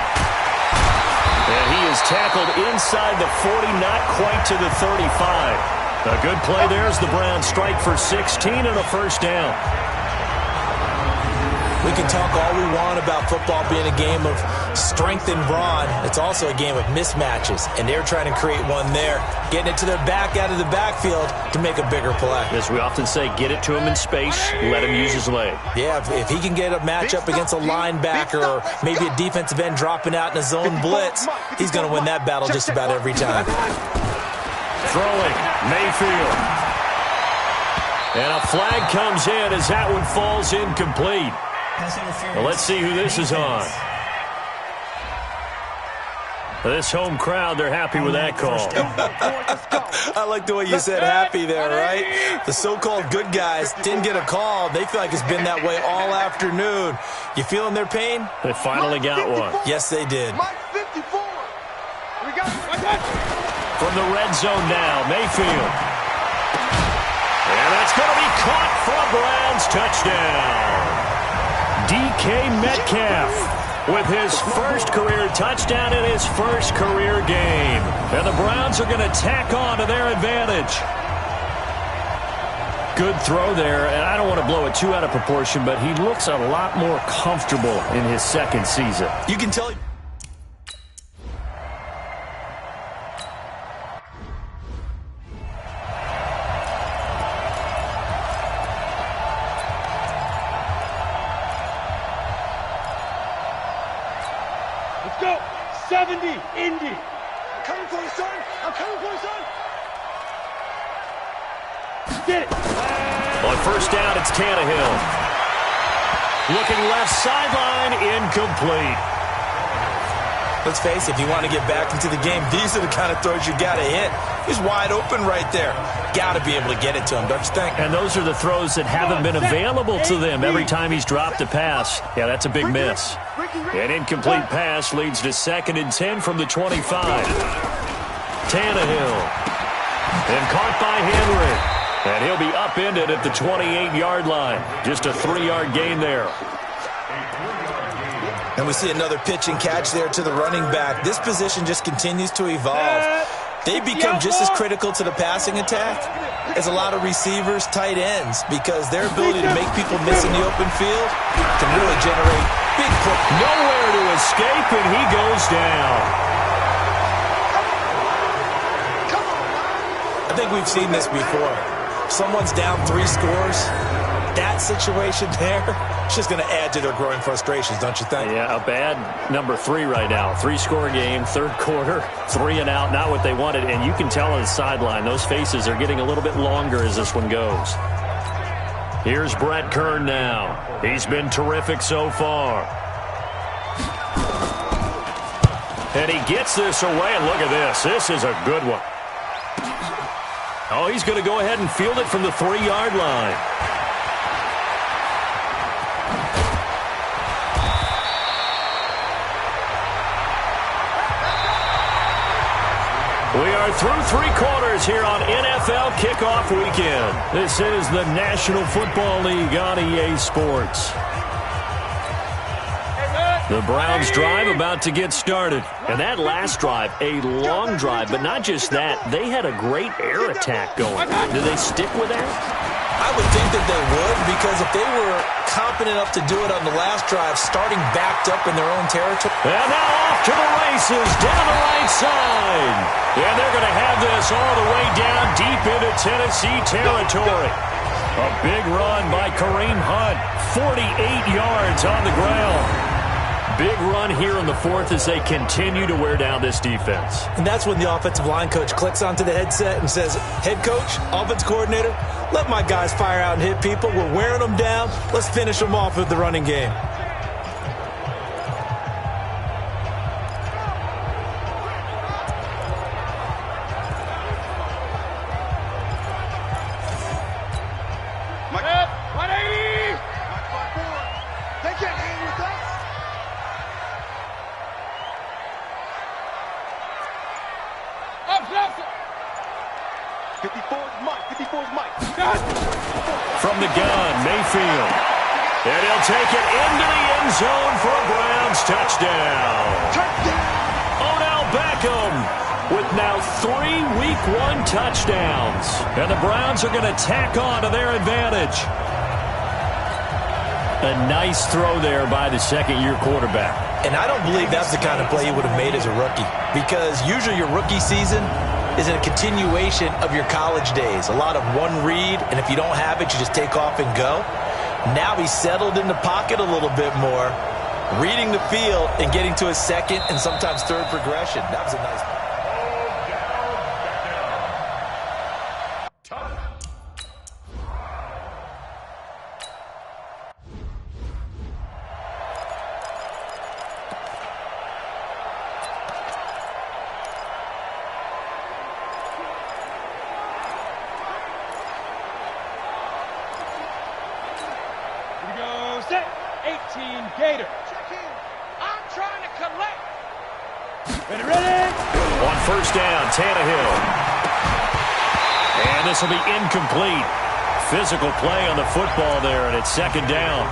And he is tackled inside the 40, not quite to the 35. A good play there as the Browns strike for 16 and a first down. We can talk all we want about football being a game of strength and brawn. It's also a game of mismatches, and they're trying to create one there, getting it to their back out of the backfield to make a bigger play. As we often say, get it to him in space, let him use his leg. Yeah, if he can get a matchup against a linebacker or maybe a defensive end dropping out in a zone blitz, he's going to win that battle just about every time. Throwing, Mayfield. And a flag comes in as that one falls incomplete. Well, let's see who this is on. This home crowd, they're happy with that call. I like the way you said happy there, right? The so-called good guys didn't get a call. They feel like it's been that way all afternoon. You feeling their pain? They finally got one. Yes, they did. From the red zone now, Mayfield. And that's going to be caught for a Browns touchdown. DK Metcalf with his first career touchdown in his first career game. And the Browns are going to tack on to their advantage. Good throw there, and I don't want to blow it too out of proportion, but he looks a lot more comfortable in his second season. You can tell. Let's go. 70, Indy. I'm coming for you, son. I'm coming for you, son. Get it. On first down, it's Tannehill. Looking left sideline, incomplete. Let's face it, if you want to get back into the game, these are the kind of throws you got to hit. He's wide open right there. Got to be able to get it to him, don't you think? And those are the throws that haven't been available to them every time he's dropped a pass. Yeah, that's a big miss. An incomplete pass leads to 2nd and 10 from the 25. Tannehill. And caught by Henry. And he'll be upended at the 28-yard line. Just a 3-yard gain there. And we see another pitch and catch there to the running back. This position just continues to evolve. they become just as critical to the passing attack as a lot of receivers, tight ends, because their ability to make people miss in the open field can really generate big plays. Nowhere to escape, and he goes down. I think we've seen this before. Someone's down 3 scores. That situation there, it's just going to add to their growing frustrations, don't you think? Yeah, a bad number 3 right now. 3-score game, third quarter, 3 and out, not what they wanted. And you can tell on the sideline, those faces are getting a little bit longer as this one goes. Here's Brett Kern now. He's been terrific so far. And he gets this away, and look at this. This is a good one. Oh, he's going to go ahead and field it from the 3-yard line. We are through 3 quarters here on NFL Kickoff Weekend. This is the National Football League on EA Sports. The Browns drive about to get started. And that last drive, a long drive, but not just that. They had a great air attack going. Do they stick with that? I would think that they would, because if they were competent enough to do it on the last drive, starting backed up in their own territory. And now off to the races, down the right side. And they're going to have this all the way down deep into Tennessee territory. A big run by Kareem Hunt, 48 yards on the ground. Big run here in the 4th as they continue to wear down this defense. And that's when the offensive line coach clicks onto the headset and says, head coach, offense coordinator, let my guys fire out and hit people. We're wearing them down. Let's finish them off with the running game. From the gun, Mayfield. And he'll take it into the end zone for a Browns touchdown. Odell Beckham with now 3 Week 1 touchdowns. And the Browns are going to tack on to their advantage. A nice throw there by the second-year quarterback. And I don't believe that's the kind of play he would have made as a rookie, because usually your rookie season is a continuation of your college days. A lot of one read, and if you don't have it, you just take off and go. Now he's settled in the pocket a little bit more, reading the field and getting to his second and sometimes third progression. That was a nice play. Gator. Check in. I'm trying to collect. Ready? On first down, Tannehill. And this will be incomplete. Physical play on the football there, and it's second down.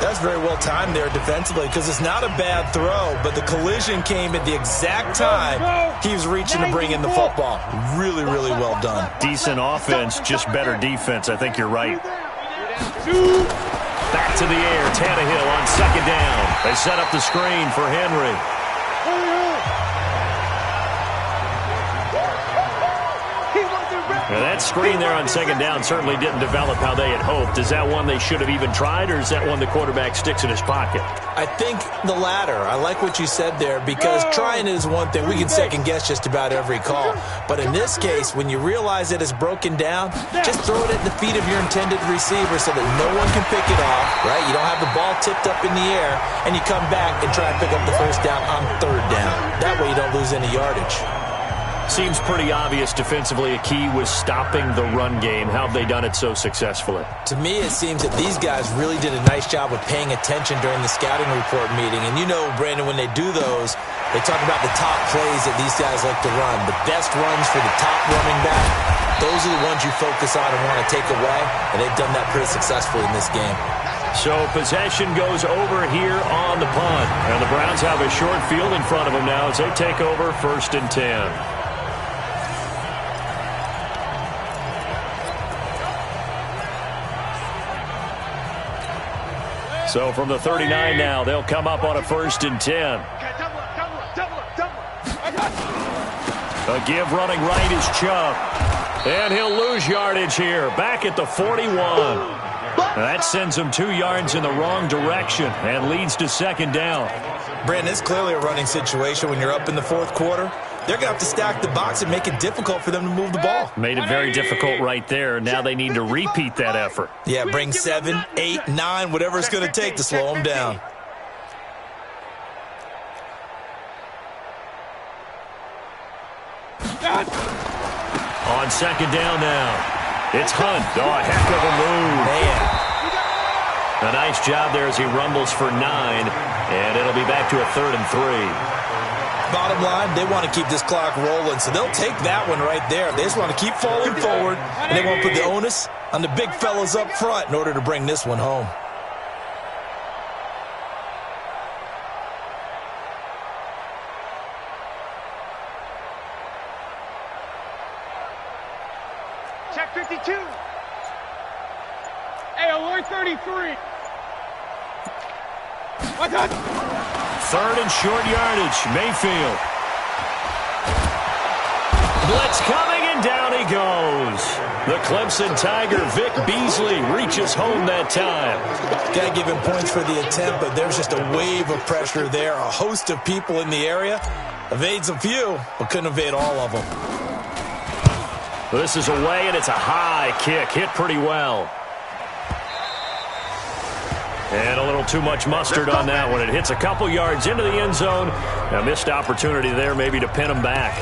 That's very well timed there defensively, because it's not a bad throw, but the collision came at the exact time he was reaching to bring in the football. Really, really well done. Decent offense, just better defense. I think you're right. Back to the air, Tannehill on second down. They set up the screen for Henry. Now that screen there on second down certainly didn't develop how they had hoped. Is that one they should have even tried, or is that one the quarterback sticks in his pocket? I think the latter. I like what you said there, because trying is one thing. We can second guess just about every call. But in this case, when you realize that it's broken down, just throw it at the feet of your intended receiver so that no one can pick it off, right? You don't have the ball tipped up in the air, and you come back and try and pick up the first down on third down. That way you don't lose any yardage. Seems pretty obvious defensively a key was stopping the run game. How have they done it so successfully? To me, it seems that these guys really did a nice job of paying attention during the scouting report meeting. And you know, Brandon, when they do those, they talk about the top plays that these guys like to run. The best runs for the top running back, those are the ones you focus on and want to take away. And they've done that pretty successfully in this game. So possession goes over here on the punt. And the Browns have a short field in front of them now as they take over 1st and 10. So from the 39 now, they'll come up on a 1st and 10. A give running right is Chubb. And he'll lose yardage here, back at the 41. That sends him 2 yards in the wrong direction and leads to 2nd down. Brandon, it's clearly a running situation when you're up in the 4th quarter. They're going to have to stack the box and make it difficult for them to move the ball. Made it very difficult right there. Now they need to repeat that effort. Yeah, bring 7, 8, 9, whatever it's going to take to slow them down. On 2nd down now, it's Hunt. Oh, a heck of a move. Man. A nice job there as he rumbles for 9, and it'll be back to a 3rd and 3. Bottom line, they want to keep this clock rolling, so they'll take that one right there. They just want to keep falling forward, and they won't put the onus on the big fellas up front in order to bring this one home. Check 52. Hey, alert 33. What's up? 3rd and short yardage. Mayfield. Blitz coming, and down he goes. The Clemson Tiger, Vic Beasley, reaches home that time. Got to give him points for the attempt, but there's just a wave of pressure there. A host of people in the area. Evades a few, but couldn't evade all of them. This is away, and it's a high kick. Hit pretty well. And a little too much mustard on that one. It hits a couple yards into the end zone. A missed opportunity there maybe to pin him back.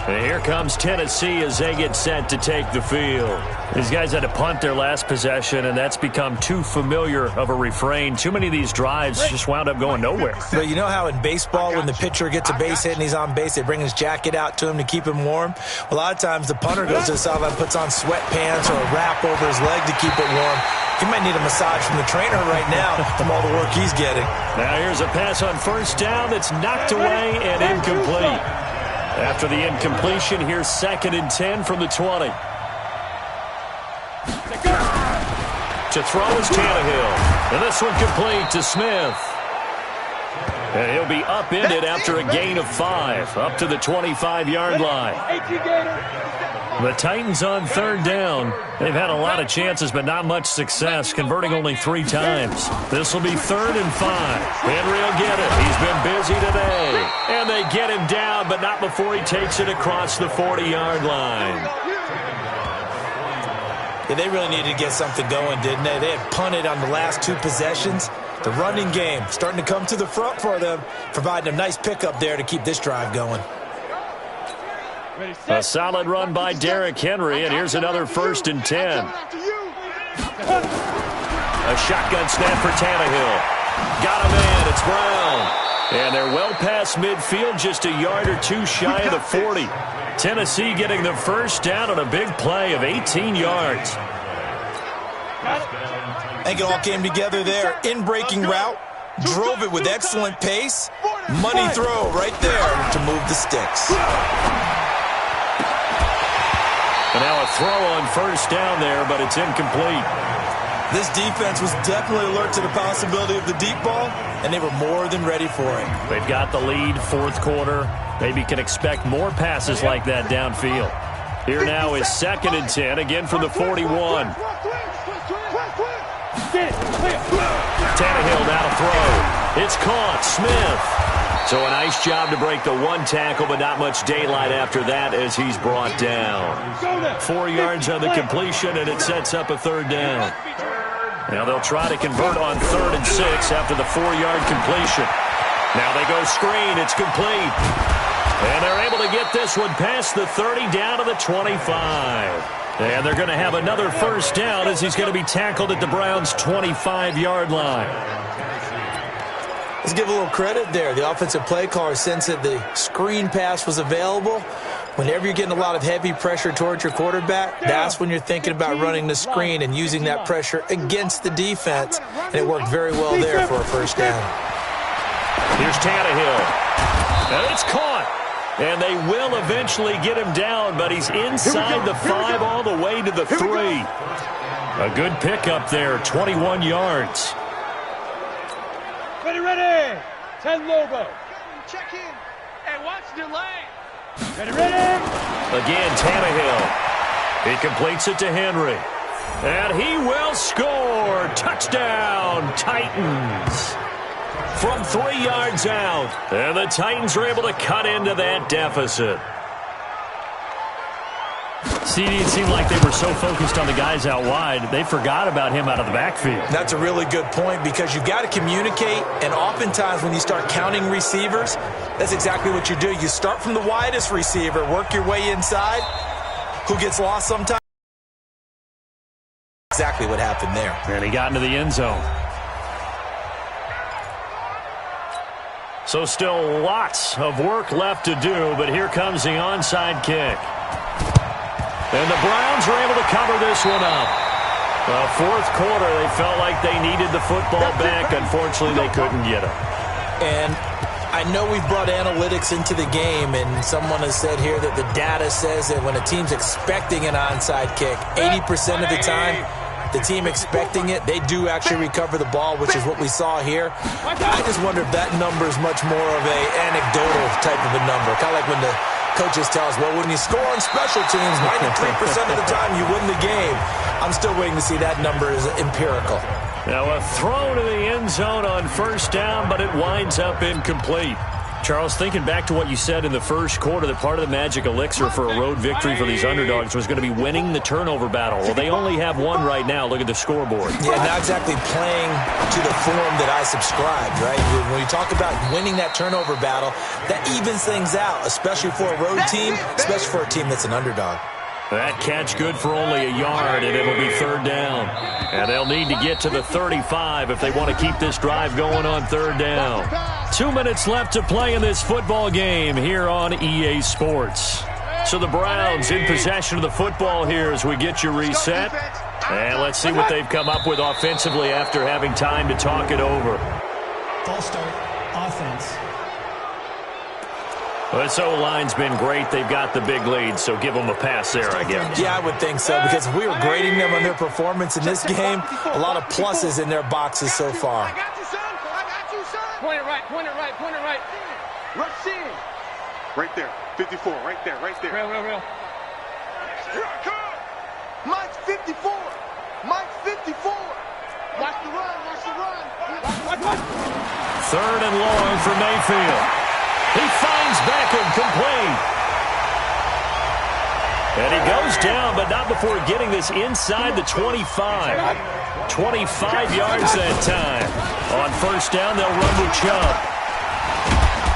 And here comes Tennessee as they get set to take the field. These guys had to punt their last possession, and that's become too familiar of a refrain. Too many of these drives just wound up going nowhere. But you know how in baseball when the pitcher gets a base hit and he's on base, they bring his jacket out to him to keep him warm? A lot of times the punter goes to the sideline, puts on sweatpants or a wrap over his leg to keep it warm. He might need a massage from the trainer right now from all the work he's getting. Now here's a pass on 1st down that's knocked away and incomplete. After the incompletion, here's 2nd and 10 from the 20. To throw is Tannehill. And this one complete to Smith. And he'll be upended after a gain of 5, up to the 25-yard line. The Titans on 3rd down. They've had a lot of chances, but not much success, converting only 3 times. This will be 3rd and 5. Henry will get it. He's been busy today. And they get him down, but not before he takes it across the 40-yard line. Yeah, they really needed to get something going, didn't they? They had punted on the last 2 possessions. The running game starting to come to the front for them, providing a nice pickup there to keep this drive going. A solid run by Derrick Henry, and here's another 1st and 10. A shotgun snap for Tannehill. Got a man, it's Brown. And they're well past midfield, just a yard or 2 shy of the 40. Tennessee getting the 1st down on a big play of 18 yards. I think it all came together there. In-breaking route, drove it with excellent pace. Money throw right there to move the sticks. And now a throw on 1st down there, but it's incomplete. This defense was definitely alert to the possibility of the deep ball, and they were more than ready for it. They've got the lead, 4th quarter. Maybe can expect more passes like that downfield. Here now is 2nd and 10, again from the 41. Tannehill now to throw. It's caught. Smith. So a nice job to break the 1 tackle, but not much daylight after that as he's brought down. 4 yards on the completion, and it sets up a 3rd down. Now they'll try to convert on 3rd and 6 after the 4-yard completion. Now they go screen. It's complete. And they're able to get this one past the 30 down to the 25. And they're going to have another 1st down as he's going to be tackled at the Browns' 25-yard line. Let's give a little credit there. The offensive play caller sensed that the screen pass was available. Whenever you're getting a lot of heavy pressure towards your quarterback, that's when you're thinking about running the screen and using that pressure against the defense. And it worked very well there for a 1st down. Here's Tannehill. And it's caught. And they will eventually get him down, but he's inside the 5 all the way to the 3. A good pickup there, 21 yards. Ready. 10 Lobo. Check in. Hey, watch the lane. Ready. Again, Tannehill. He completes it to Henry. And he will score. Touchdown, Titans. From 3 yards out. And the Titans are able to cut into that deficit. CD, it seemed like they were so focused on the guys out wide, they forgot about him out of the backfield. That's a really good point because you've got to communicate, and oftentimes when you start counting receivers, that's exactly what you do. You start from the widest receiver, work your way inside. Who gets lost sometimes? Exactly what happened there. And he got into the end zone. So still lots of work left to do, but here comes the onside kick. And the Browns are able to cover this one up. Fourth quarter, they felt like they needed the football back. Unfortunately, they couldn't get it. And I know we've brought analytics into the game, and someone has said here that the data says that when a team's expecting an onside kick, 80% of the time, the team expecting it, they do actually recover the ball, which is what we saw here. I just wonder if that number is much more of a anecdotal type of a number. Kind of like when the coaches tell us, well, when you score on special teams, 93% of the time you win the game. I'm still waiting to see that number is empirical. Now a throw to the end zone on first down, but it winds up incomplete. Charles, thinking back to what you said in the first quarter, that part of the magic elixir for a road victory for these underdogs was going to be winning the turnover battle. Well, they only have one right now. Look at the scoreboard. Yeah, not exactly playing to the form that I subscribed, right? When you talk about winning that turnover battle, that evens things out, especially for a road team, especially for a team that's an underdog. That catch good for only a yard, and it'll be third down. And they'll need to get to the 35 if they want to keep this drive going on third down. 2 minutes left to play in this football game here on EA Sports. So the Browns in possession of the football here as we get you reset. And let's see what they've come up with offensively after having time to talk it over. False start, offense. Well, this O-line's been great. They've got the big lead, so give them a pass there, I guess. Yeah, I would think so, because if we were grading them on their performance in this game, a lot of pluses in their boxes so far. I got you, son. I got you, son. Point it right. Rush in. Right there. 54, right there. Real. Here I come. Mike's 54. Watch the run. Third and long for Mayfield. He finds Beckham complete. And he goes down, but not before getting this inside the 25. 25 yards that time. On first down, they'll run with Chubb.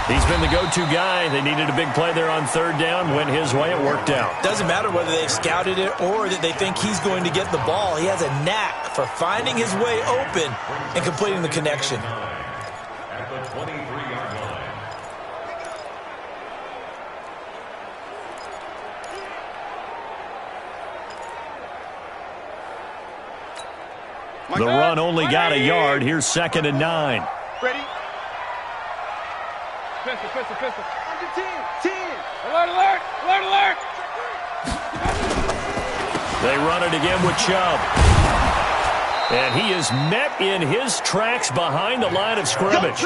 He's been the go-to guy. They needed a big play there on third down. Went his way. It worked out. Doesn't matter whether they've scouted it or that they think he's going to get the ball. He has a knack for finding his way open and completing the connection. The run only got a yard. Here's 2nd and 9. Ready? Pistol. Under 10. Alert. They run it again with Chubb. And he is met in his tracks behind the line of scrimmage.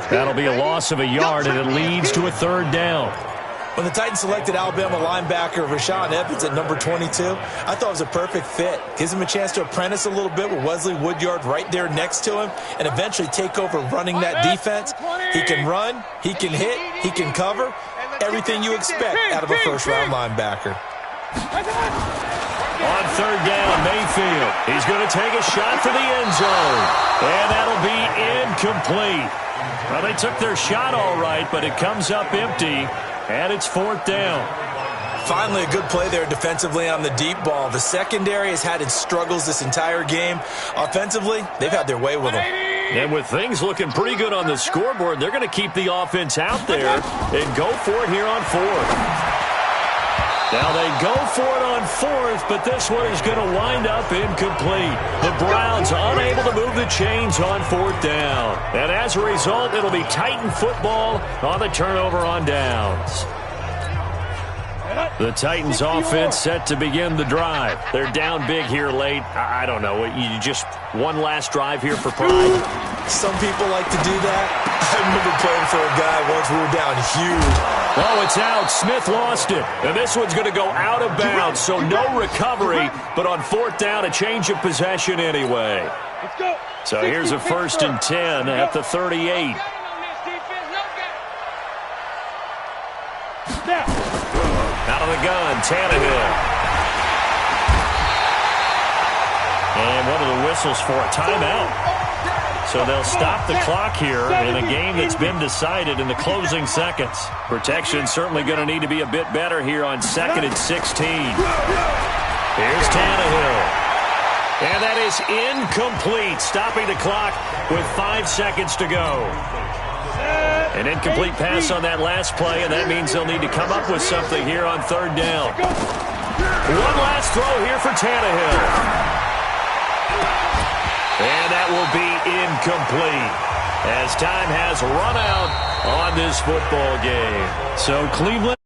That'll be a loss of a yard, and it leads to a third down. When the Titans selected Alabama linebacker Rashaan Evans at number 22, I thought it was a perfect fit. Gives him a chance to apprentice a little bit with Wesley Woodyard right there next to him and eventually take over running that defense. He can run, he can hit, he can cover. Everything you expect out of a first-round linebacker. On third down, Mayfield. He's going to take a shot for the end zone. And that'll be incomplete. Well, they took their shot all right, but it comes up empty. And it's fourth down. Finally, a good play there defensively on the deep ball. The secondary has had its struggles this entire game. Offensively, they've had their way with them. And with things looking pretty good on the scoreboard, they're going to keep the offense out there and go for it here on fourth. Now they go for it on fourth, but this one is going to wind up incomplete. The Browns unable to move the chains on fourth down. And as a result, it'll be Titan football on the turnover on downs. The Titans offense set to begin the drive. They're down big here late. I don't know. You just one last drive here for pride. Some people like to do that. I remember playing for a guy once we were down huge. Oh, it's out. Smith lost it. And this one's going to go out of bounds, so no recovery, but on fourth down, a change of possession anyway. Let's go. So here's a 1st and 10 at the 38. Out of the gun, Tannehill. And one of the whistles for a timeout. So they'll stop the clock here in a game that's been decided in the closing seconds. Protection certainly going to need to be a bit better here on 2nd and 16. Here's Tannehill. And that is incomplete, stopping the clock with 5 seconds to go. An incomplete pass on that last play, and that means they'll need to come up with something here on 3rd down. One last throw here for Tannehill. And that will be incomplete as time has run out on this football game. So Cleveland